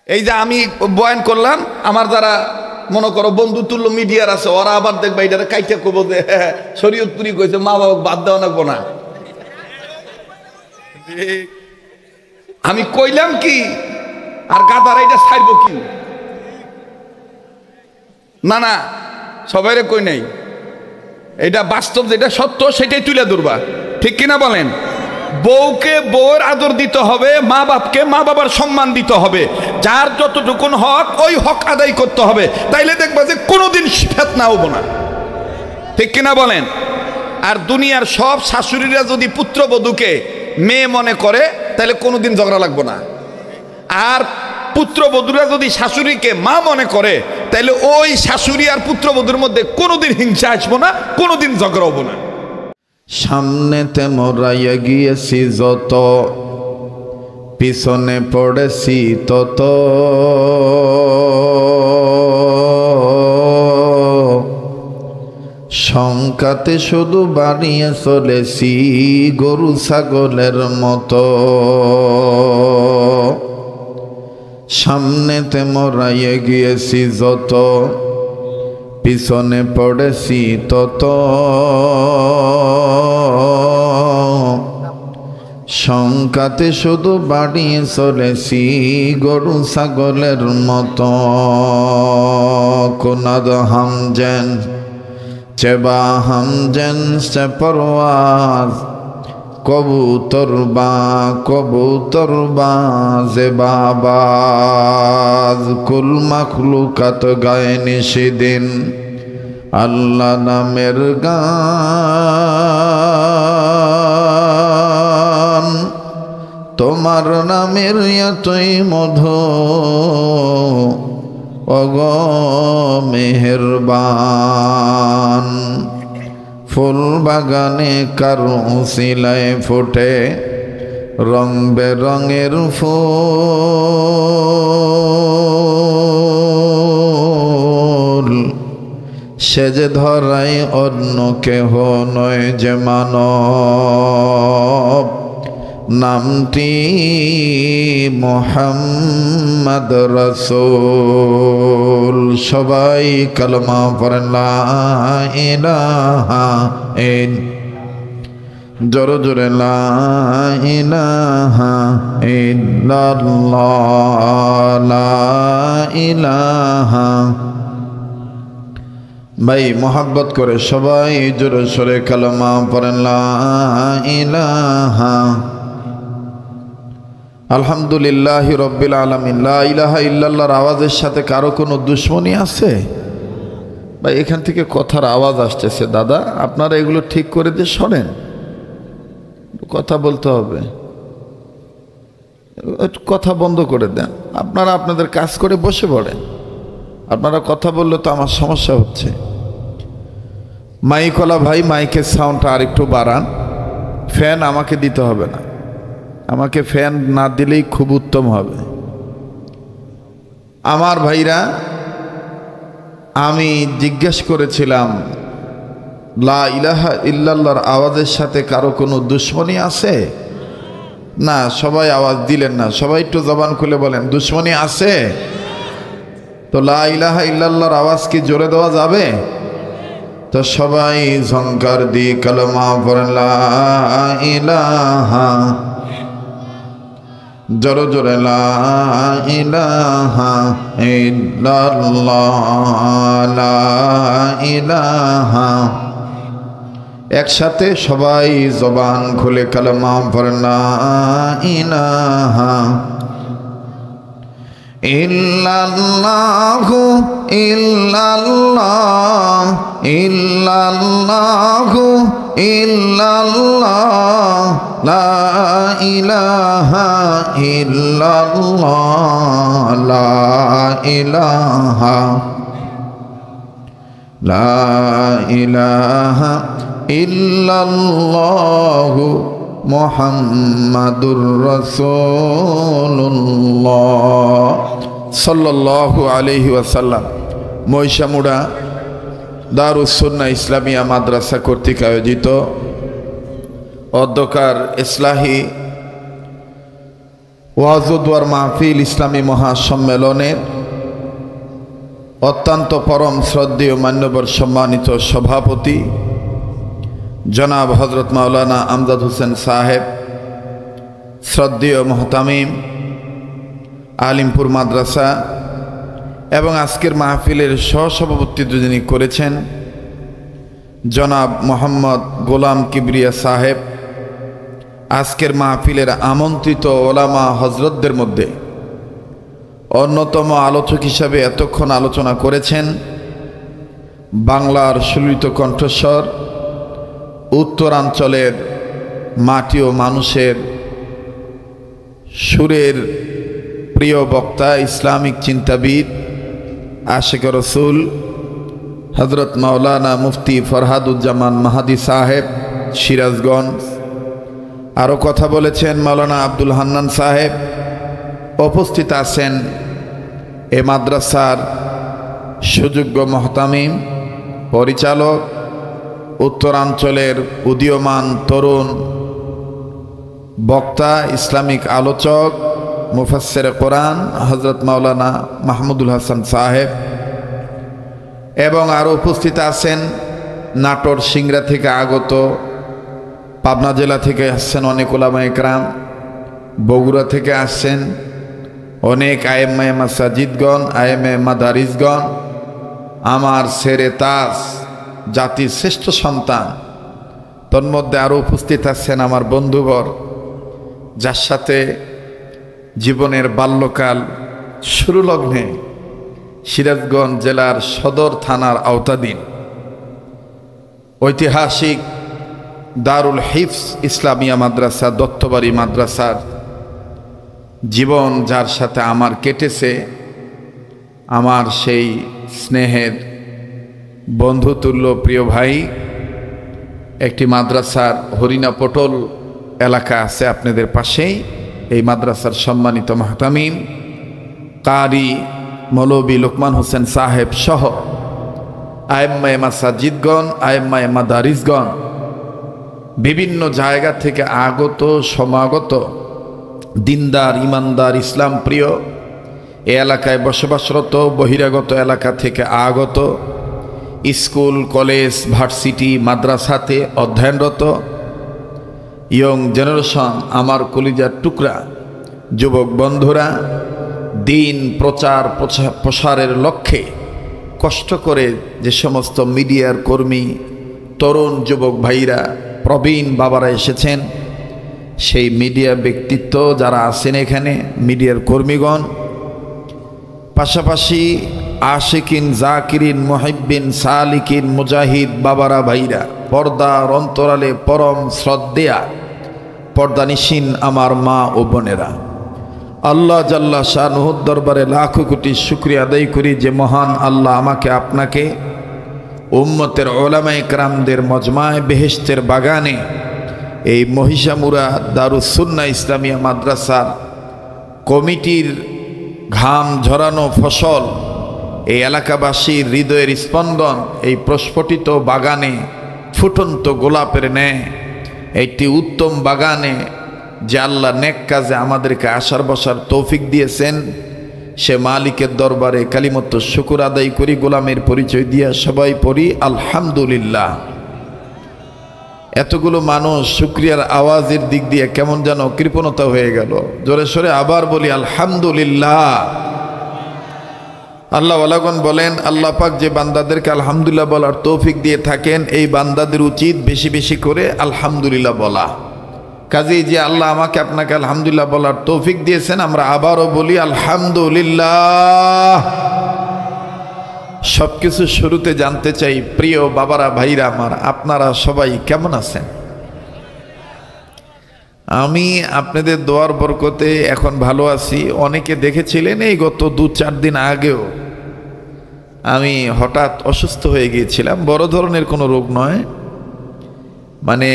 এই যে আমি বয়ান করলাম, আমার যারা মনে করো বন্ধু তুল্য মিডিয়ার আছে, ওরা আবার দেখবা এটা কাইটা কব যে শরীয়তপুরি কইছে মা বাবা বাদ দেওয়া লাগবো না। আমি কইলাম কি আর গাধারা এটা ছাড়ব কি? না না, সবাইরে কই নাই, এটা বাস্তব, যেটা সত্য সেটাই তুলে ধরবা, ঠিক কিনা বলেন? বউকে বউয়ের আদর দিতে হবে, মা বাপকে মা বাবার সম্মান দিতে হবে, যার যতটুকুন হক ওই হক আদায় করতে হবে, তাইলে দেখবা যে কোনোদিন ফিতনা হবো না, ঠিক কিনা বলেন? আর দুনিয়ার সব শাশুড়িরা যদি পুত্রবধূকে মেয়ে মনে করে তাহলে কোনোদিন ঝগড়া লাগবো না, আর পুত্রবধূরা যদি শাশুড়িকে মা মনে করে তাহলে ওই শাশুড়ি আর পুত্রবধূর মধ্যে কোনোদিন হিংসা আসবো না, কোনোদিন ঝগড়া হবো না। সামনেতে মোরাইয়া গিয়েছি যত, পিছনে পড়েছি তত, শঙ্কাতে শুধু বাড়িয়ে চলেছি গরু ছাগলের মতো। সামনেতে মোরাইয়া গিয়েছি যত, পিছনে পড়েছি তত, শঙ্কাতে শুধু বাড়িয়ে চলেছি গরু ছাগলের মতো। কুনাদ হামজেন চেবা হামজেন সে পরওয়াজ, কবুতর বা জেবাবাজ। কুল মাখলুকাত গায়ে নিশিদিন আল্লাহ নামের গান, তোমার নামের এতই মধু ওগো মেহেরবান। ফুল বাগানে কারো সিলায় ফোটে রং বেরঙের ফুল, সে যে ধরাই অন্য কেহ নয় যে মানব, নামটি মুহাম্মদ রাসূল। সবাই কালেমা পড়েন লা ইলাহা ইল্লাল্লাহ, জোরে জোরে লা ইলাহা ইল্লাল্লাহ, লা ইলাহা। ভাই মোহাব্বত করে সবাই জোরে সোরে কালেমা পড়েন লা ইলাহা। আলহামদুলিল্লাহ রব্বিল আলামিন। লা ইলাহা ইল্লাল্লাহর আওয়াজের সাথে কারো কোনো দুশ্মনী আছে? ভাই এখান থেকে কথার আওয়াজ আসতেছে, দাদা আপনারা এগুলো ঠিক করে দিয়ে শোনেন, কথা বলতে হবে, কথা বন্ধ করে দেন, আপনারা আপনাদের কাজ করে বসে পড়েন। আপনারা কথা বললে তো আমার সমস্যা হচ্ছে। মাইকওয়ালা ভাই মাইকের সাউন্ডটা আরেকটু বাড়ান, ফ্যান আমাকে দিতে হবে না, আমাকে ফ্যান না দিলেই খুব উত্তম হবে। আমার ভাইরা, আমি জিজ্ঞেস করেছিলাম লা ইলাহা ইল্লাল্লাহর আওয়াজের সাথে কারো কোনো দুশ্মনী আছে? না, সবাই আওয়াজ দিলেন না। সবাই একটু জবান খুলে বলেন দুশ্মনী আছে? তো লা ইলাহা ইল্লাল্লাহর আওয়াজ কি জোরে দেওয়া যাবে? তো সবাই ঝংকার দিয়ে কালেমা পড়েন লা ইলাহা, জোরে জোরে লা ইলাহা ইল্লাল্লাহ, লা ইলাহা। একসাথে সবাই জবান খুলে কালেমা পড়েন লা ইলাহা ইল্লাল্লাহু ইল্লাল্লাহ ইল্লাল্লাহু ইল্লাল্লাহ, লা ইলাহা ইল্লাল্লাহ, লা ইলাহা, লা ইলাহা ইল্লাল্লাহু মুহাম্মাদুর রাসূলুল্লাহ সাল্লাল্লাহু আলাইহি ওয়াসাল্লাম। মহিষামুড়া দারুস সুন্নাহ ইসলামিয়া মাদ্রাসা কর্তৃক আয়োজিত অধ্যকার ইসলাহি ওয়াজ ও দোয়ার মাহফিল ইসলামী মহাসম্মেলনের অত্যন্ত পরম শ্রদ্ধেয় মান্যবর সম্মানিত সভাপতি জনাব হজরত মাওলানা আমজাদ হোসেন সাহেব, শ্রদ্ধেয় মোহতামিম আলিমপুর মাদ্রাসা এবং আজকের মাহফিলের সহসভাপতিত্ব যিনি করেছেন জনাব মোহাম্মদ গোলাম কিবরিয়া সাহেব, আজকের মাহফিলের আমন্ত্রিত ওলামা হজরতদের মধ্যে অন্যতম আলোচক হিসাবে এতক্ষণ আলোচনা করেছেন বাংলার সুললিত কণ্ঠস্বর, উত্তরাঞ্চলের মাটি ও মানুষের সুরের প্রিয় বক্তা, ইসলামিক চিন্তাবিদ, আশিক রসুল হজরত মাওলানা মুফতি ফরহাদুজ্জামান মাহাদি সাহেব সিরাজগঞ্জ। আরও কথা বলেছেন মাওলানা আব্দুল হান্নান সাহেব। উপস্থিত আছেন এ মাদ্রাসার সুযোগ্য মোহতামিম, পরিচালক, উত্তরাঞ্চলের উদীয়মান তরুণ বক্তা, ইসলামিক আলোচক, মুফাসসিরে কোরআন হজরত মাওলানা মাহমুদুল হাসান সাহেব। এবং আরও উপস্থিত আছেন নাটোর সিংড়া থেকে আগত, পাবনা জেলা থেকে আসছেন অনেক উলামা ইকরাম, বগুড়া থেকে আসছেন অনেক আয়েম্মা মাসাজিদগণ, আয়েমে মাদারিসগণ, আমার সেরে তাজ, জাতির শ্রেষ্ঠ সন্তান। তন্মধ্যে আরও উপস্থিত আছেন আমার বন্ধুবর, যার সাথে জীবনের বাল্যকাল শুরু লগ্নে সিরাজগঞ্জ জেলার সদর থানার আওতাধীন ঐতিহাসিক দারুল হিফজ ইসলামিয়া মাদ্রাসা, দত্তবাড়ি মাদ্রাসার জীবন যার সাথে আমার কেটেছে, আমার সেই স্নেহের বন্ধুতুল্য প্রিয় ভাই। একটি মাদ্রাসার হরিণা পটল এলাকা আছে আপনাদের পাশেই, এই মাদ্রাসার সম্মানিত মাহতামিম কারি মৌলবী লোকমান হোসেন সাহেব সহ আয়েম্মায়ে মাসাজিদগণ, আয়েম্মায়ে মাদারিসগণ, বিভিন্ন জায়গা থেকে আগত সমাগত দিনদার, ইমানদার, ইসলাম প্রিয়, এ এলাকায় বসবাসরত, বহিরাগত এলাকা থেকে আগত, স্কুল, কলেজ, ভার্সিটি, মাদ্রাসাতে অধ্যয়নরত ইয়ং জেনারেশন, আমার কলিজার টুকরা যুবক বন্ধুরা, দিন প্রচার প্রসারের লক্ষ্যে কষ্ট করে যে সমস্ত মিডিয়ার কর্মী, তরুণ যুবক ভাইরা, প্রবীণ বাবারা এসেছেন, সেই মিডিয়া ব্যক্তিত্ব যারা আছেন এখানে, মিডিয়ার কর্মীগণ, পাশাপাশি আশিকিন, জাকিরিন, মুহিব্বিন, সালিকিন, মুজাহিদ বাবারা, ভাইরা, পর্দার অন্তরালে পরম শ্রদ্ধেয়া পর্দানিশীন আমার মা ও বোনেরা, আল্লাহ জাল্লা শানুহুর দরবারে লাখো কোটি শুকরিয়া আদায় করি যে মহান আল্লাহ আমাকে আপনাকে উম্মতের ওলামা ইকরামদের মজমায় বেহেশতের বাগানে, এই মহিষামুরা দারুস সুন্নাহ ইসলামিয়া মাদ্রাসার কমিটির ঘাম ঝরানো ফসল, এই এলাকাবাসীর হৃদয়ের স্পন্দন, এই প্রস্ফুটিত বাগানে ফুটন্ত গোলাপের ন্যায় একটি উত্তম বাগানে যে আল্লাহ নেক কাজে আমাদেরকে আসার বসার তৌফিক দিয়েছেন, সে মালিকের দরবারে কালিমত শুকুর আদায় করি, গোলামের পরিচয় দিয়া সবাই পড়ি আলহামদুলিল্লাহ। এতগুলো মানুষ শুকরিয়ার আওয়াজের দিক দিয়ে কেমন যেন কৃপণতা হয়ে গেল। জোরে সোরে আবার বলি আলহামদুলিল্লাহ। আল্লাহ ওয়ালাগণ বলেন, আল্লাহ পাক যে বান্দাদেরকে আলহামদুলিল্লাহ বলার তৌফিক দিয়ে থাকেন, এই বান্দাদের উচিত বেশি বেশি করে আলহামদুলিল্লাহ বলা। কাজেই যে আল্লাহ আমাকে আপনাকে আলহামদুলিল্লাহ বলার তৌফিক দিয়েছেন, আমরা আবারও বলি আলহামদুলিল্লাহ। সব কিছু শুরুতে জানতে চাই, প্রিয় বাবারা, ভাইরা আমার, আপনারা সবাই কেমন আছেন? আমি আপনাদের দোয়ার বরকতে এখন ভালো আছি। অনেকে দেখেছিলেন এই গত 2-4 দিন আগেও আমি হঠাৎ অসুস্থ হয়ে গিয়েছিলাম। বড় ধরনের কোনো রোগ নয়, মানে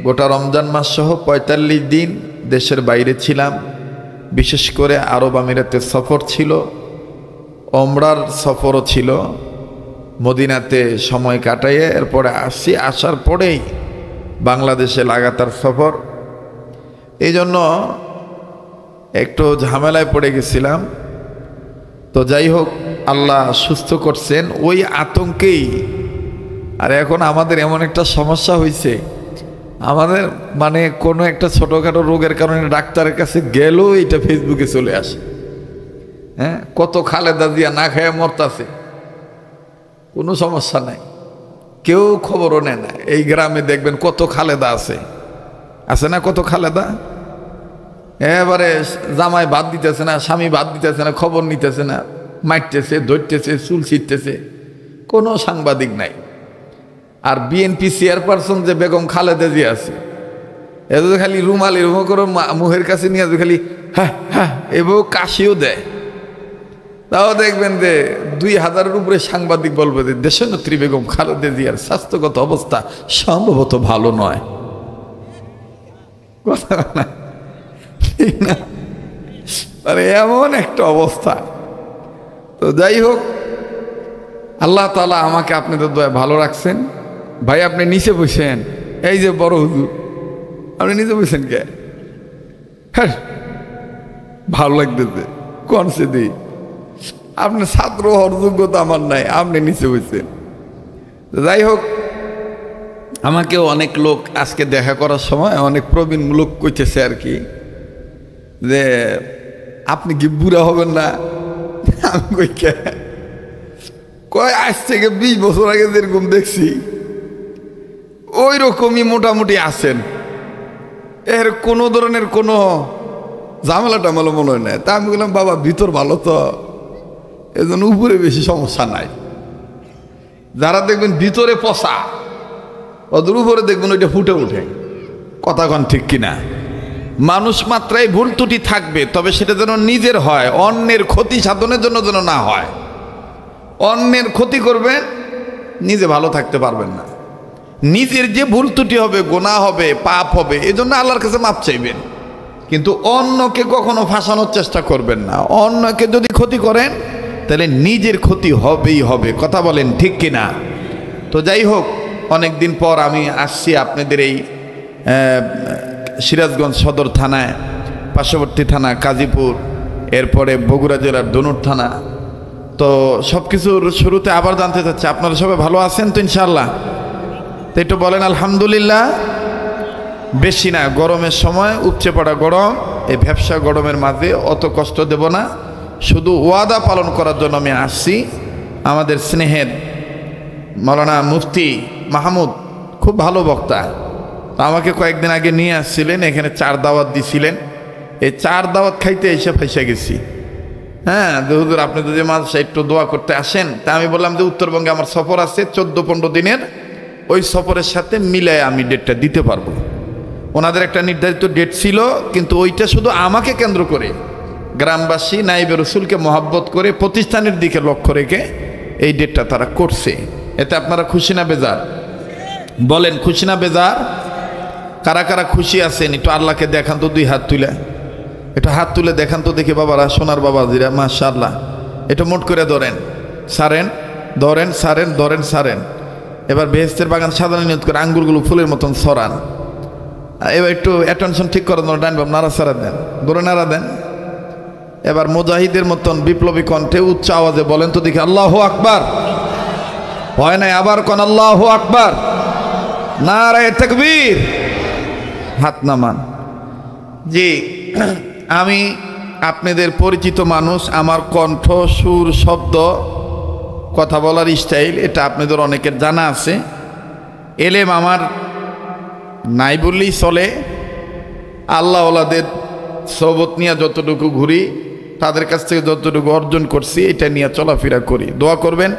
গোটা রমজান মাস সহ 45 দিন দেশের বাইরে ছিলাম। বিশেষ করে আরব আমিরাতের সফর ছিল, ওমরার সফরও ছিল, মদিনাতে সময় কাটাইয়ে এরপরে আসি। আসার পরেই বাংলাদেশে লাগাতার সফর। এই জন্য একটু ঝামেলায় পড়ে গেছিলাম। তো যাই হোক, আল্লাহ সুস্থ করছেন ওই আতঙ্কেই। আর এখন আমাদের এমন একটা সমস্যা হয়েছে, আমাদের মানে কোনো একটা ছোটোখাটো রোগের কারণে ডাক্তারের কাছে গেলেও এটা ফেসবুকে চলে আসে। হ্যাঁ, কত খালেদা জিয়া না খেয়ে মরতাছে, কোনো সমস্যা নাই, কেউ খবরও নেয় না। এই গ্রামে দেখবেন কত খালেদা আছে না, কত খালেদা। এবারে জামাই বাদ দিতেছে না, স্বামী বাদ দিতেছে না, খবর নিতেছে না, মারতেছে, ধরতেছে, চুল ছিটতেছে, কোনো সাংবাদিক নাই। আর বিএনপি চেয়ারপারসন যে বেগম খালেদা জিয়া আছে, এ তো খালি রুমাল এরকম করে মুখের কাছে নিয়ে খালি হ্যাঁ হ্যাঁ এবং কাশিও দেয়। তাও দেখবেন যে 2000-এর উপরে সাংবাদিক বলবে যে দেশনেত্রী বেগম খালেদা জিয়ার স্বাস্থ্যগত অবস্থা সম্ভবত ভালো নয়। কথা না, ঠিক না? আরে এমন একটা অবস্থা। তো যাই হোক, আল্লাহ তাআলা আমাকে আপনাদের দয়া ভালো রাখছেন। ভাই আপনি নিচে বসেন, এই যে বড় হুজুর আপনি নিচে বসেন কে? হ্যাঁ, ভালো লাগতেছে কোন সে দিই, আপনার ছাত্র হওয়ার যোগ্যতা আমার নাই, আপনি নিচে বসেন। যাই হোক, আমাকেও অনেক লোক আজকে দেখা করার সময় অনেক প্রবীণ লোক কইতেছে আর কি, যে আপনি কি বুড়া হবেন না? আমি কই কে, কয় আজ থেকে 20 বছর আগে যেরকম দেখছি ওই রকমই মোটামুটি আছেন, এর কোনো ধরনের কোনো ঝামেলা টামেলা মনে হয় না। তা আমি বললাম বাবা ভিতর ভালো তো, এজন্য উপরে বেশি সমস্যা নাই। যারা দেখবেন ভিতরে পচা, ওদের উপরে দেখবেন ওইটা ফুটে ওঠে। কথা কন ঠিক কিনা? মানুষ মাত্রাই ভুল ত্রুটি থাকবে, তবে সেটা যেন নিজের হয়, অন্যের ক্ষতি সাধনের জন্য যেন না হয়। অন্যের ক্ষতি করবেন, নিজে ভালো থাকতে পারবেন না। নিজের যে ভুল ত্রুটি হবে, গুনাহ হবে, পাপ হবে, এই জন্য আল্লাহর কাছে মাপ চাইবেন, কিন্তু অন্যকে কখনো ফাঁসানোর চেষ্টা করবেন না। অন্যকে যদি ক্ষতি করেন তাহলে নিজের ক্ষতি হবেই হবে। কথা বলেন ঠিক কিনা? তো যাই হোক, অনেক দিন পর আমি আসছি আপনাদের এই সিরাজগঞ্জ সদর থানায়, পার্শ্ববর্তী থানা কাজীপুর, এরপরে বগুড়া জেলার দনুর থানা। তো সব কিছুর শুরুতে আবার জানতে চাচ্ছি আপনারা সবাই ভালো আছেন তো ইনশাআল্লাহ? তো একটু বলেন আলহামদুলিল্লাহ। বেশি না, গরমের সময় উপচে পড়া গরম, এই ভ্যাপসা গরমের মাঝে অত কষ্ট দেব না, শুধু ওয়াদা পালন করার জন্য আমি আসছি। আমাদের স্নেহের মাওলানা মুফতি মাহমুদ খুব ভালো বক্তা, আমাকে কয়েকদিন আগে নিয়ে আসছিলেন, এখানে 4 দাওয়াত দিছিলেন। এই 4 দাওয়াত খাইতে এসে ফাইসা গেছি। হ্যাঁ, হুজুর আপনি যদি মাঝে একটু দোয়া করতে আসেন, তা আমি বললাম যে উত্তরবঙ্গে আমার সফর আছে 14-15 দিনের, ওই সফরের সাথে মিলায় আমি ডেটটা দিতে পারবো। ওনাদের একটা নির্ধারিত ডেট ছিল, কিন্তু ওইটা শুধু আমাকে কেন্দ্র করে গ্রামবাসী নাইবে রসুলকে মহাব্বত করে প্রতিষ্ঠানের দিকে লক্ষ্য রেখে এই ডেটটা তারা করছে। এতে আপনারা খুশি না বেজার? বলেন খুশি না বেজার? কারা কারা খুশি আছেন একটু আল্লাহকে দেখান তো, 2 হাত তুলে, একটু হাত তুলে দেখান তো দেখি বাবারা, সোনার বাবাজিরা, মাশাআল্লাহ। এটা মোট করে ধরেন, সারেন, ধরেন, সারেন, ধরেন, সারেন। এবার বেহেশতের বাগান সাজানো নিয়ত করে আঙ্গুরগুলো ফুলের মতন সরান। এবার একটু অ্যাটেনশন ঠিক করেন, ডান বাম নাড়া সারা দেন, ধরে নাড়া দেন। এবার মুজাহিদের মতন বিপ্লবী কণ্ঠে উচ্চ আওয়াজে বলেন তো দেখি আল্লাহু আকবার। হয় নাই, আবার কোন আল্লাহু আকবার, নারায়ে তাকবীর। হাত নামান। জি, আমি আপনাদের পরিচিত মানুষ, আমার কণ্ঠ, সুর, শব্দ, কথা বলার স্টাইল এটা আপনাদের অনেকের জানা আছে। এলেম আমার নাই বললেই চলে। আল্লাহওয়ালাদের সোহবত নিয়ে যতটুকু ঘুরি, তাদের কাছ থেকে যতটুকু অর্জন করছি, এটা নিয়ে চলাফেরা করি। দোয়া করবেন,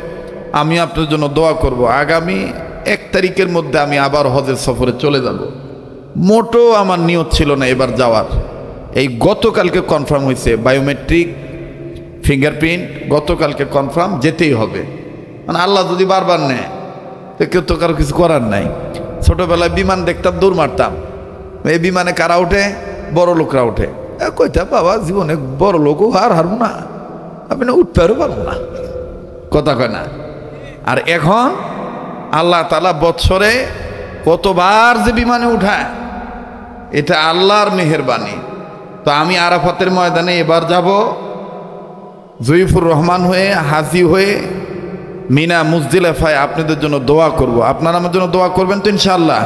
আমি আপনার জন্য দোয়া করব। আগামী 1 তারিখের মধ্যে আমি আবার হজের সফরে চলে যাব। মোটো আমার নিয়ত ছিল না এবার যাওয়ার, এই গতকালকে কনফার্ম হয়েছে, বায়োমেট্রিক, ফিঙ্গারপ্রিন্ট গতকালকে কনফার্ম, যেতেই হবে। মানে আল্লাহ যদি বারবার নেয় তো কেউ তো কারো কিছু করার নাই। ছোটবেলায় বিমান দেখতাম, দৌড় মারতাম, এই বিমানে কারা ওঠে? বড় লোকরা ওঠে। কইতা বাবা জীবনে বড় লোকও হারবো না, আপনি উঠতে পারবো না, কথা কয় না। আর এখন আল্লাহ তাআলা বৎসরে কতবার যে বিমানে উঠায়, এটা আল্লাহর মেহেরবানি। তো আমি আরাফাতের ময়দানে এবার যাব জয়ীফুর রহমান হয়ে, হাজি হয়ে, মিনা মুজদিলিফায় আপনাদের জন্য দোয়া করব। আপনারা আমার জন্য দোয়া করবেন তো ইনশাআল্লাহ?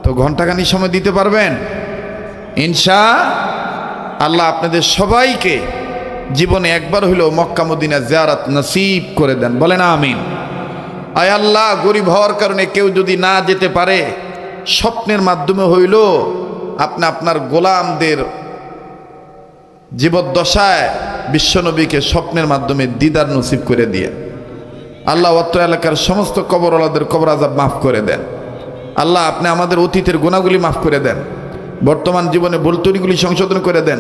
তো ঘন্টাখানি সময় দিতে পারবেন ইনশাআল্লাহ? আপনাদের সবাইকে জীবনে একবার হইলেও মক্কা মদিনা জিয়ারত নসিব করে দেন, বলেন আমিন। আয় আল্লাহ, গরিব হওয়ার কারণে কেউ যদি না যেতে পারে, স্বপ্নের মাধ্যমে হইল আপনি আপনার গোলামদের জীবদ্দশায় বিশ্বনবীকে স্বপ্নের মাধ্যমে দিদার নসিব করে দিয়ে আল্লাহ অত্র এলাকার সমস্ত কবরওয়ালাদের কবর আযাব মাফ করে দেন। আল্লাহ আপনি আমাদের অতীতের গুনাহগুলি মাফ করে দেন, বর্তমান জীবনে ভুল ত্রুটিগুলি সংশোধন করে দেন,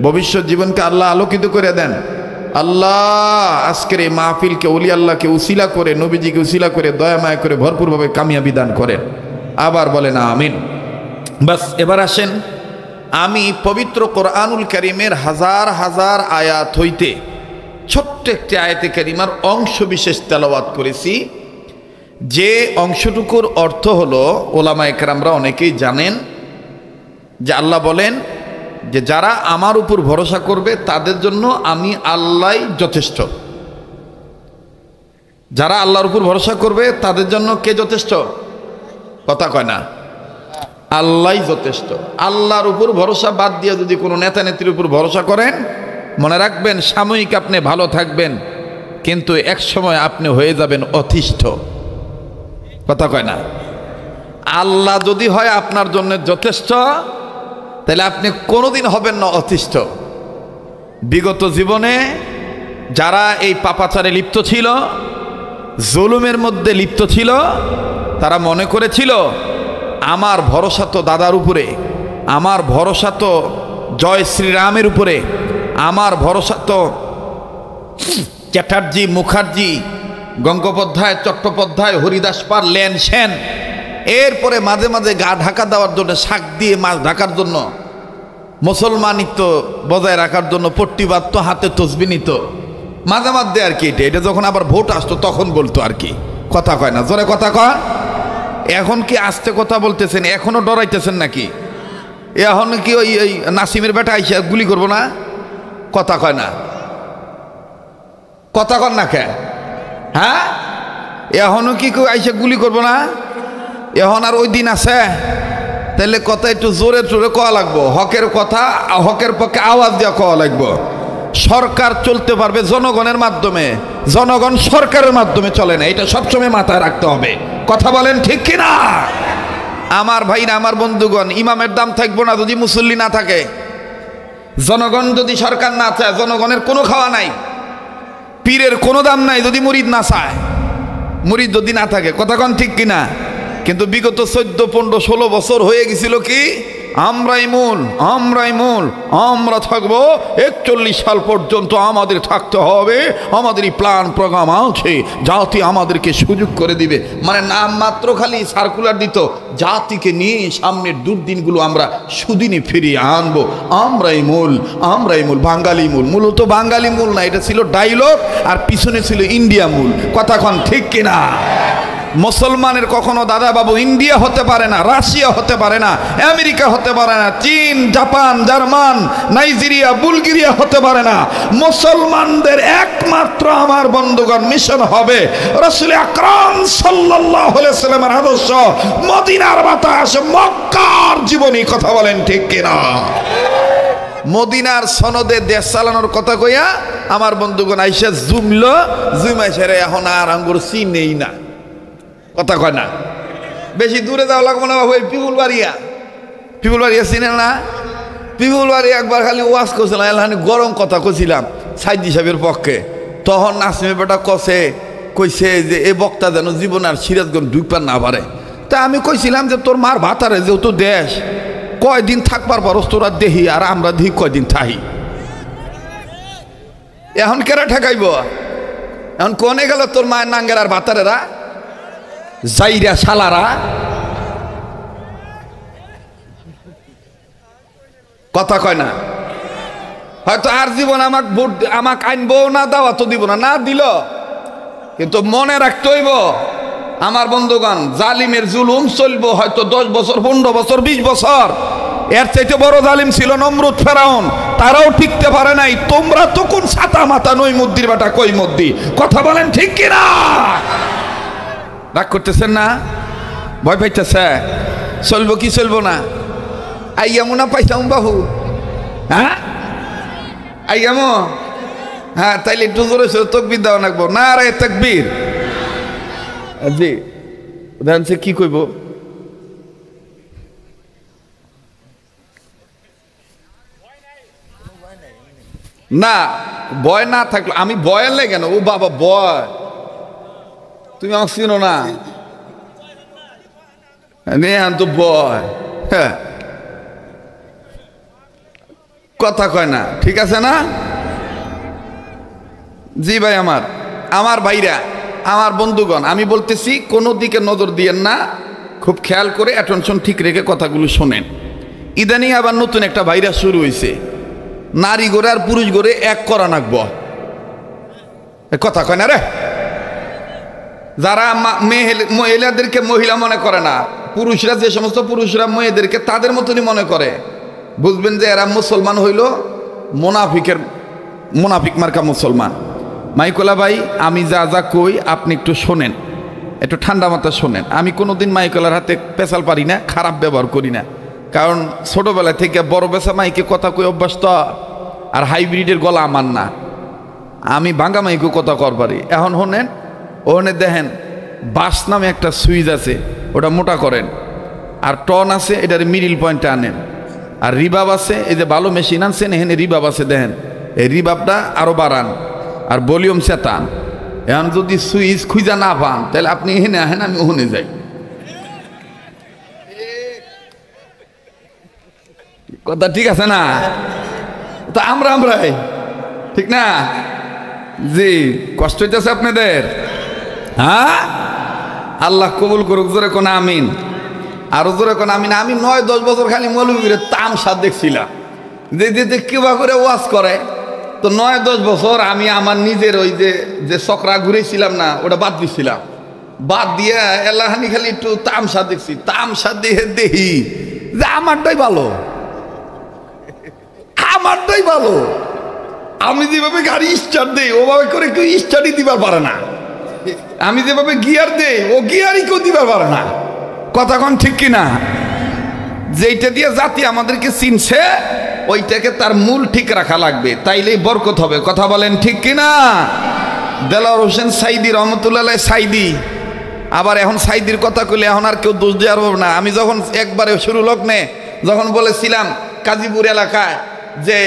ভবিষ্যৎ জীবনকে আল্লাহ আলোকিত করে দেন। আল্লাহ আজকের এই মাহফিলকে ওলি আল্লাহকে উসিলা করে, নবীজিকে উসিলা করে, দয়া মায়া করে ভরপুরভাবে কামিয়াবি দান করেন। আবার বলেন আমিন। বাস এবার আসেন, আমি পবিত্র কোরআনুল কারীমের হাজার হাজার আয়াত হইতে ছোট্ট একটি আয়াতে কারিমার অংশ বিশেষ তেলাওয়াত করেছি। যে অংশটুকুর অর্থ হলো, ওলামা একরামরা অনেকেই জানেন যে আল্লাহ বলেন যে যারা আমার উপর ভরসা করবে তাদের জন্য আমি আল্লাহই যথেষ্ট। যারা আল্লাহর উপর ভরসা করবে তাদের জন্য কে যথেষ্ট? কথা কয় না, আল্লাহই যথেষ্ট। আল্লাহর উপর ভরসা বাদ দিয়ে যদি কোনো নেতা নেত্রীর উপর ভরসা করেন, মনে রাখবেন সাময়িক আপনি ভালো থাকবেন, কিন্তু এক সময় আপনি হয়ে যাবেন অতিষ্ঠ। কথা কয় না। আল্লাহ যদি হয় আপনার জন্য যথেষ্ট, তাহলে আপনি কোনোদিন হবেন না অতিষ্ঠ। বিগত জীবনে যারা এই পাপাচারে লিপ্ত ছিল, জুলুমের মধ্যে লিপ্ত ছিল, তারা মনে করেছিল আমার ভরসা তো দাদার উপরে, আমার ভরসা তো জয় শ্রীরামের উপরে, আমার ভরসা তো চ্যাটার্জি, মুখার্জি, গঙ্গোপাধ্যায়, চট্টোপাধ্যায়, হরিদাস পাল, লেন সেন। এরপরে মাঝে মাঝে গা ঢাকা দেওয়ার জন্য, শাক দিয়ে মাছ ঢাকার জন্য, মুসলমানিত্ব বজায় রাখার জন্য পট্টি বাঁধতো, হাতে তসবি নিত মাঝে মাঝে আর কি। এটা যখন আবার ভোট আসতো তখন বলতো আর কি। কথা কয় না, জোরে কথা কয়। এখন কি আস্তে কথা বলতেছেন? এখনো ডরাইতেছেন নাকি? এখন কি ওই নাসিমের বেটা আইসা গুলি করবো না? কথা কয় না, কথা কন না কে? হ্যাঁ, এখনো কি কেউ আইসা গুলি করবো না? এখন আর ওই দিন আছে? তাহলে কথা একটু জোরে জোরে কওয়া লাগবো। হকের কথা হকের পক্ষে আওয়াজ দেওয়া কওয়া লাগবো। সরকার চলতে পারবে জনগণের মাধ্যমে, জনগণ সরকারের মাধ্যমে চলে না, এটা সবসময় মাথায় রাখতে হবে। কথা বলেন ঠিক কিনা? আমার ভাইরা, আমার বন্ধুগণ, ইমামের দাম থাকবো না যদি মুসল্লি না থাকে। জনগণ যদি সরকার না চায়, জনগণের কোনো খাওয়া নাই। পীরের কোনো দাম নাই যদি মুরিদ না চায়, মুরিদ যদি না থাকে। কথা কন ঠিক কিনা? কিন্তু বিগত 14, 15, 16 বছর হয়ে গেছিল কি আমরাই মূল, আমরাই মূল, আমরা থাকবো 41 সাল পর্যন্ত, আমাদের থাকতে হবে, আমাদেরই প্ল্যান প্রোগ্রাম আছে, জাতি আমাদেরকে সুযোগ করে দিবে। মানে নাম মাত্র খালি সার্কুলার দিত, জাতিকে নিয়ে সামনের দুর্দিনগুলো আমরা সুদিনে ফিরিয়ে আনবো। আমরাই মূল, আমরাই মূল, বাঙালি মূল। মূলত বাঙালি মূল না, এটা ছিল ডায়লগ, আর পিছনে ছিল ইন্ডিয়া মূল। কথা কন ঠিক কিনা? মুসলমানের কখনো দাদা বাবু ইন্ডিয়া হতে পারে না, রাশিয়া হতে পারে না, আমেরিকা হতে পারে না, চীন, জাপান, জার্মান, নাইজেরিয়া, বুলগেরিয়া হতে পারে না। মুসলমানদের একমাত্র আমার বন্ধুগণ মিশন হবে রাসূল আকরাম সাল্লাল্লাহু আলাইহি সাল্লামের আদর্শ, মদিনার বাতাস, মক্কার জীবনী। কথা বলেন ঠিক কিনা? মদিনার সনদে দেশ চালানোর কথা কইয়া আমার বন্ধুগণ আইসা জুমলো, জুমাইসারে এখন আর আঙ্গুর চিনেই না। কথা কয় না। বেশি দূরে যাওয়া লাগবো না বাবু, পিপুল বাড়িয়া, পিপুল বাড়িয়া চিনেন না? পিপুল বাড়ি একবার খালি ওয়াজ করছিলাম, এলাহানি গরম কথা কইছিলাম সাইদি সাহেবের পক্ষে। তখন নাসিমের বেটা কইছে যে এ বক্তা যেন জীবন আর সিরাজগঞ্জ ঢুকবার না পারে। তা আমি কইছিলাম যে তোর মার ভাতারে যেহেতু দেশ, কয়দিন থাকবার পরস তোরা দেহি, আর আমরা দেখি কয়দিন থাহি। এখন কেরা ঠেকাইব? এখন কোনে গেল তোর মায়ের নাঙ্গের আর ভাতারেরা, জাইরা শালারা? কথা কয় না। হয়তো আর জীবন আমাকে ভোট, আমাকে আইনবো না, দাওয়া তো দিব না, না দিল, কিন্তু মনে রাখতে হইব আমার বন্ধুগণ, জালিমের জুলুম চলবো হয়তো 10 বছর, 15 বছর, 20 বছর, এর চাইতে বড় জালিম ছিল নমরুদ, ফেরাউন, তারাও টিকতে পারে নাই। তোমরা তো কোন ছাতা মাথা নই মুদ্দির বাটা কই মুদ্দি, কথা বলেন ঠিক কিনা? রাগ করতেছেন না? ভয় পাইতেছে? চলবো কি চলবো না? আইয়ামো না পাইছাম বাহু? হ্যাঁ আইয়ামো? হ্যাঁ, তাইলে একটু জোরে সরে তকবির দেওয়া লাগবো। না রে তাকবীর। জি জানছে কি কইব? না ভয় না থাকলো আমি ভয় আনলে কেন? ও বাবা ভয়, তুমি আমাকে চিনো না? তো ভয়, হ্যাঁ কথা কয় না, ঠিক আছে না? জি ভাই, আমার ভাইরা, আমার বন্ধুগণ, আমি বলতেছি কোনো দিকে নজর দিয়েন না, খুব খেয়াল করে অ্যাটেনশন ঠিক রেখে কথাগুলো শোনেন। ইদানিং আবার নতুন একটা ভাইরাস শুরু হয়েছে, নারী গড়ে আর পুরুষ গড়ে এক করা নাকব, কথা কয় না রে। যারা মহিলাদেরকে মহিলা মনে করে না, পুরুষরা, যে সমস্ত পুরুষরা মেয়েদেরকে তাদের মতনই মনে করে, বুঝবেন যে এরা মুসলমান হইল মুনাফিক মার্কা মুসলমান। মাইকোলা ভাই, আমি যা যা কই আপনি একটু শোনেন, একটু ঠান্ডা মাথা শোনেন। আমি কোনোদিন মাইকোলার হাতে পেশাল পারি না, খারাপ ব্যবহার করি না, কারণ ছোটবেলা থেকে বড় বেসা মাইকে কথা কই অভ্যাস তো, আর হাইব্রিডের গলা আমার না, আমি ভাঙ্গা মাইকে কথা কর পারি। এখন শোনেন, ওখানে দেখেন বাস নামে একটা সুইচ আছে, ওটা মোটা করেন, আর টন আছে, এটার মিডিল পয়েন্টটা আনেন, আর রিবাব আছে, এই যে ভালো মেশিন আনছেন এখানে রিবাব আছে, দেখেন এই রিবাবটা আরো বাড়ান, আর ভলিউম চেতান। এখন যদি সুইচ খুঁজা না পান তাহলে আপনি এখানে আহেন, আমি ওখানে যাই, কথা ঠিক আছে না? তা আমরাই ঠিক না? জি, কষ্ট হইতেছে আপনাদের? হ্যাঁ, আল্লাহ কবুল করুক, জোরে কোন আমিন, আরো জোরে কোন আমিন। আমি 9-10 বছর খালি মৌলবীর তামসা দেখছিলাম, যে কিবা করে ওয়াজ করে, তো 9-10 বছর আমি আমার নিজের ওই যে চক্রা ঘুরেছিলাম না, ওটা বাদ দিছিলাম, বাদ দিয়ে এলাহানি খালি একটু তামসা দেখছি। তামসা দেখি যে আমারটাই ভালো, আমারটাই ভালো। আমি যেভাবে গাড়ি স্টার্ট দেই ওভাবে করে কেউ স্টার্টই দিবার পারে না, আমি যেভাবে গিয়ার দেই ও গিয়ারই কেউ দিবার পারে না, কথা কোন ঠিক কিনা? যেইটা দিয়ে জাতি আমাদেরকে চিনছে ওইটাকে তার মূল ঠিক রাখা লাগবে, তাইলেই বরকত হবে, কথা বলেন ঠিক কিনা? দেলাওয়ার হোসেন সাইদি রহমতুল্লাহ সাইদি, আবার এখন সাইদির কথা কইলে এখন আর কেউ দোষ দেওয়ার হবে না। আমি যখন একবারে শুরু লগ্নে যখন বলেছিলাম কাজীপুর এলাকায় যে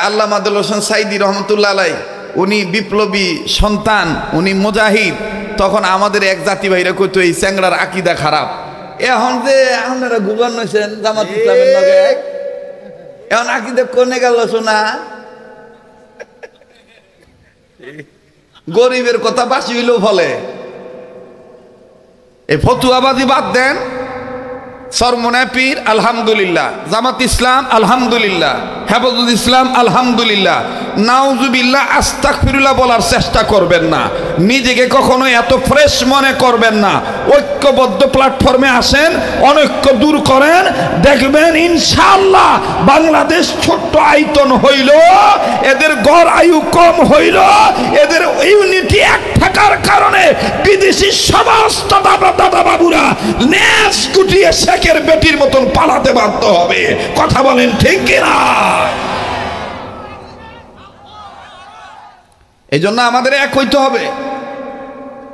আল্লামা দেলাওয়ার হোসেন সাইদি রহমতুল্লাহ আলাই উনি বিপ্লবী সন্তান, উনি মুজাহিদ, তখন আমাদের এক জাতি ভাইরা কইতো এই চ্যাংড়ার আকীদা খারাপ। এখন যে আপনারা গুবান হয়েছেন জামাত ইসলামের লগে, এখন আকীদা কোনে গেল শোনা? গরিবের কথা বাসি হইলেও ফলে। এই ফতুয়াবাজি বাদ দেন, সরমনে পীর আলহামদুলিল্লাহ, জামাত ইসলাম আলহামদুলিল্লাহ, হেফাজুল ইসলাম আলহামদুলিল্লাহ, নাউজুবিল্লাহ আস্তাগফিরুল্লাহ বলার চেষ্টা করবেন না, নিজেকে কখনো এত ফ্রেশ মনে করবেন না। ঐক্যবদ্ধ প্ল্যাটফর্মে আসেন, অনৈক্য দূর করেন, দেখবেন ইনশাআল্লাহ বাংলাদেশ ছোট্ট আয়তন হইল, এদের গড় আয়ু কম হইল, এদের ইউনিটি এক থাকার কারণে বিদেশি সমস্ত দাদা বাবুরা নেস কুটিয়ে শেখের বেটির মতন পালাতে বাধ্য হবে, কথা বলেন ঠিক কিনা? এই জন্য আমাদের এক হইতে হবে।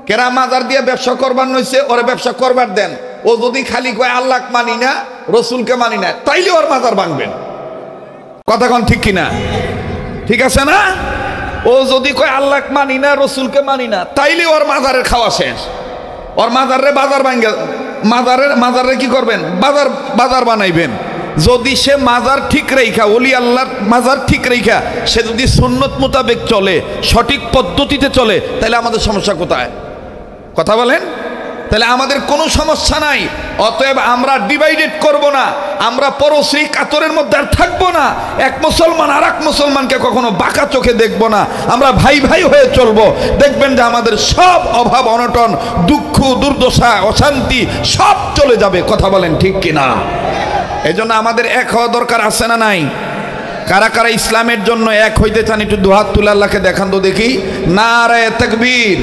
কেরা মাজার দিয়ে ব্যবসা করবার নইছে, ওরে ব্যবসা করবার দেন। ও যদি খালি কয় আল্লাহ মানি না, রসুলকে মানি না, তাইলে ওর মাজার ভাঙবেন, কথা কোন ঠিক কিনা? ঠিক আছে না? ও যদি কয় আল্লাহ মানি না, রসুলকে মানি না, তাইলে ওর মাজারের খাওয়া শেষ। ওর মাজারে বাজার ভাঙ্গে, মাজারে কি করবেন? বাজার বানাইবেন। যদি সে মাজার ঠিক রেখা, ওলি আল্লাহর মাজার ঠিক রেখা সে যদি সুন্নত মোতাবেক চলে, সঠিক পদ্ধতিতে চলে, তাহলে আমাদের সমস্যা কোথায়? কথা বলেন। তাহলে আমাদের কোনো সমস্যা নাই। অতএব আমরা ডিভাইডেড করব না, আমরা পরশ্রী কাতরের মধ্যে আর থাকবো না, এক মুসলমান আর এক মুসলমানকে কখনো বাঁকা চোখে দেখব না, আমরা ভাই ভাই হয়ে চলবো। দেখবেন যে আমাদের সব অভাব অনটন, দুঃখ দুর্দশা অশান্তি সব চলে যাবে, কথা বলেন ঠিক কিনা? এই জন্য আমাদের এক হওয়া দরকার আছে না নাই? কারা কারা ইসলামের জন্য এক হইতে চান একটু দুহাত তুলে আল্লাহকে দেখান তো দেখি। নারায়ে তাকবীর।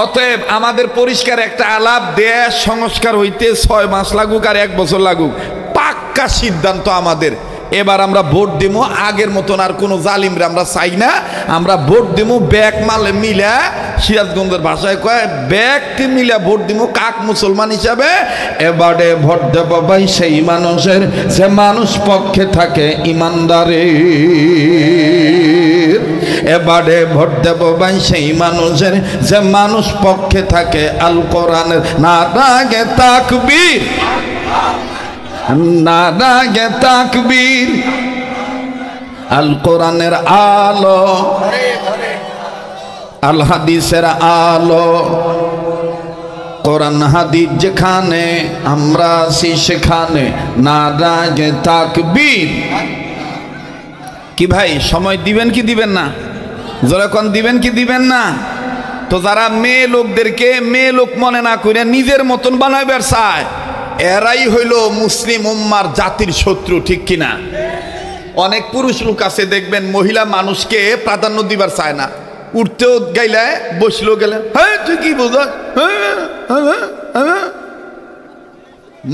অতএব আমাদের পরিষ্কার একটা আলাপ, দেশ সংস্কার হইতে 6 মাস লাগুক আর 1 বছর লাগুক, পাক্কা সিদ্ধান্ত আমাদের। এবার আমরা ভোট দিব, আগের মতন আর কোনো জালিমরে আমরা চাই না। আমরা ভোট দিব ব্যাগ মালে মিলা, সিরাজগঞ্জের ভাষায় কয় ব্যাগটি মিলা ভোট দিব। কাক? মুসলমান হিসাবে। এবারে ভোট দেব ভাই সেই মানুষের যে মানুষ পক্ষে থাকে ইমানদারের। এবারে ভোট দেব ভাই সেই মানুষের যে মানুষ পক্ষে থাকে আল কোরআনের। নারায়ে তাকবীর, নারায়ে তাকবীর। আল কোরআনের আলো, আল হাদিসের আলো। কোরআন হাদিস যেখানে, আমরা আছি সেখানে। নারায়ে তাকবীর। কি ভাই, সময় দিবেন কি দিবেন না? যখন দিবেন কি দিবেন না? তো যারা মেয়ে লোকদেরকে মেয়ে লোক মনে না করে নিজের মতন বানাইবার চায়, এরাই হইল মুসলিম উম্মার জাতির শত্রু, ঠিক কিনা? অনেক পুরুষ লোক আছে দেখবেন মহিলা মানুষকে প্রাধান্য দিবার চায় না। উঠতেও গাইলে, বসলেও গেলে হ্যাঁ তুই কি বুঝ।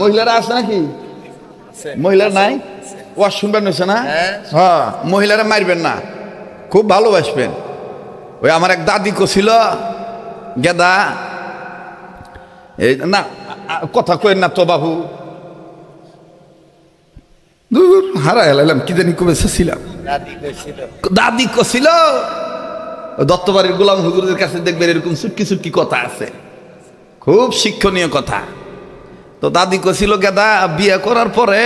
মহিলারা আছে নাকি? মহিলা নাই? ওয়াজ শুনবেন হয়েছে না? হ্যাঁ, মহিলারা মারবেন না, খুব ভালোবাসবেন। ওই আমার এক দাদি কছিল, গেদা এই না কথা কইেন না তো বাবু, দূর হারা এলাম কি জানি কবে ছিলাম। দাদি কছিল, দত্তবাড়ির গোলাম হুজুরের কাছে দেখবেন এরকম চুটকি চুটকি কথা আছে, খুব শিক্ষণীয় কথা। তো দাদি কছিল গেদা বিয়ে করার পরে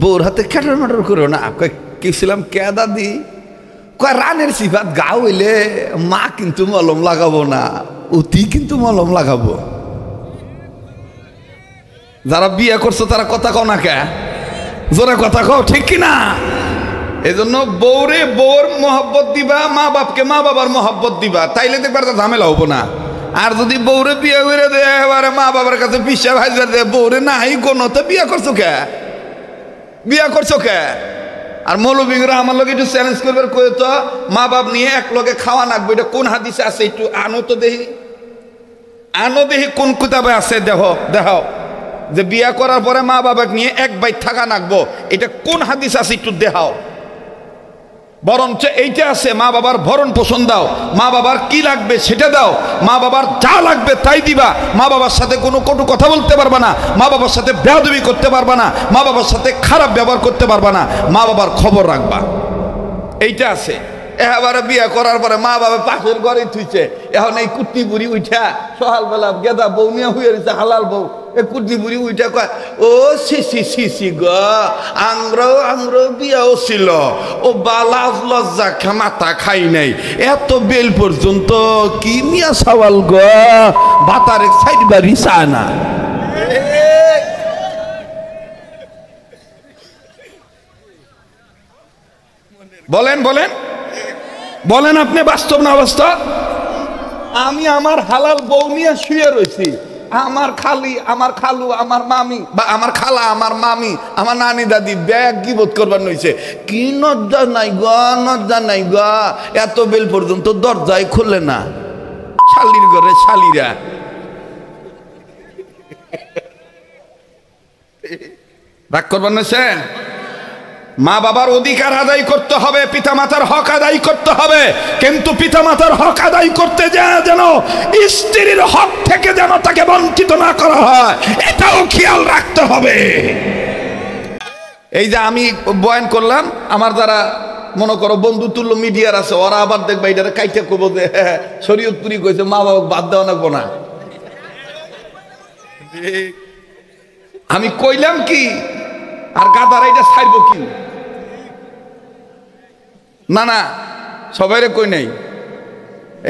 বউর হাতে ক্যাটার ম্যাটার করো না। কেছিলাম কে দাদি? কয় রানের সিফাত গা হইলে মা কিন্তু মলম লাগাবো না, অতি কিন্তু মলম লাগাবো। যারা বিয়ে করছো তারা কথা কও না কে? জোরে কথা কও, ঠিক কিনা? এই জন্য বউরে বউর মহব্বত দিবা, মা বাপকে মা বাবার মহব্বত দিবা, তাইলে দেখবার ঝামেলা হবো না। আর যদি বউরে বিয়ে করে দেয় এবারে মা বাবার কাছে পিসা ভাইজার দেয়, বউরে নাই কোনো, তো বিয়ে করছো কে? বিয়ে করছো কে? আর মৌলবীরা আমার লোক একটু চ্যালেঞ্জ করবার কয়ে তো মা বাপ নিয়ে এক লগে খাওয়া নাকবো, এটা কোন হাদিসে আছে? একটু আনো তো দেখি, আনো দেখি কোন কিতাবে আছে। দেখো দেখো যে বিয়া করার পরে মা বাবাকে নিয়ে এক বাইর থাকা নাকবো, এটা কোন হাদিস আছে? একটু দেখাও। বরঞ্চ এইটা আছে, মা বাবার ভরণ পোষণ দাও, মা বাবার কি লাগবে সেটা দাও, মা বাবার যা লাগবে তাই দিবা। মা বাবার সাথে কোনো কটু কথা বলতে পারবা না, মা বাবার সাথে বেয়াদবি করতে পারবা না, মা বাবার সাথে খারাপ ব্যবহার করতে পারবা না, মা বাবার খবর রাখবা। এইটা আছে। এবারে বিয়ে করার পরে মা বাবা পাশের ঘরে থুইছে, এখন এই কুটনি বুড়ি উঠা সকালবেলা গেদা বউ নিয়ে হয়ে রয়েছে, হালাল বউ। এ কুটনি বুড়ি উঠা কয় ও সি সি গ আংরো বিয়াও ছিল, ও বালাজ লজ্জা মাথা খাই নাই, এত বেল পর্যন্ত কি মিয়া সওয়াল গ ভাতারে সাইড বাড়ি চায় না। বলেন বলেন বলেন, আপনি বাস্তব না অবস্থা? আমি আমার হালাল বউ নিয়ে শুয়ে রয়েছি, আমার খালি আমার খালু আমার মামি বা আমার খালা আমার মামি আমার নানি দাদি ব্যাগ গিবত করবার নইছে, কি নজ্জা নাই গা, নজ্জা নাই গা, এত বেল পর্যন্ত দরজায় খুলে না। শালির ঘরে শালিরা রাগ করবার নইছে। মা বাবার অধিকার আদায় করতে হবে, পিতামাতার হক আদায় করতে হবে, কিন্তু পিতামাতার হক আদায় করতে যেন স্ত্রীর হক থেকে যেন তাকে বঞ্চিত না করা হয়, এটাও খেয়াল রাখতে হবে। এই যে আমি বয়ান করলাম, আমার যারা মনে করো বন্ধু তুল্য মিডিয়ার আছে, ওরা আবার দেখবা এটা কাইটা কব যে শরীয়তপুরি কইছে মা বাবা বাদ দেওয়া লাগবো না। আমি কইলাম কি আর গাদারা এটা ছাড়বো কি? না না, সবাইরে কই নাই,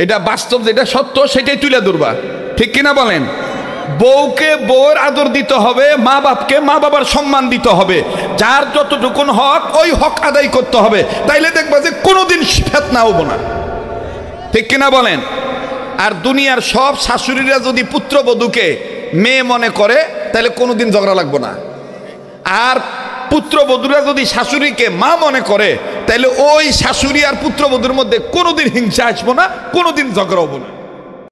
এটা বাস্তব, যেটা সত্য সেটাই তুলে ধরবা, ঠিক কিনা বলেন? বউকে বউয়ের আদর দিতে হবে, মা বাপকে মা বাবার সম্মান দিতে হবে, যার যতটুকুন হক ওই হক আদায় করতে হবে, তাইলে দেখবা যে কোনোদিন ফিতনা হবো না, ঠিক কিনা বলেন? আর দুনিয়ার সব শাশুড়িরা যদি পুত্রবধূকে মেয়ে মনে করে তাহলে কোনোদিন ঝগড়া লাগবো না। আর পুত্রবধূরা যদি শাশুড়িকে মা মনে করে, তাহলে ওই শাশুড়ি আর পুত্রবধূর মধ্যে কোনোদিন হিংসা আসবো না, কোনোদিন ঝগড়া হবো না।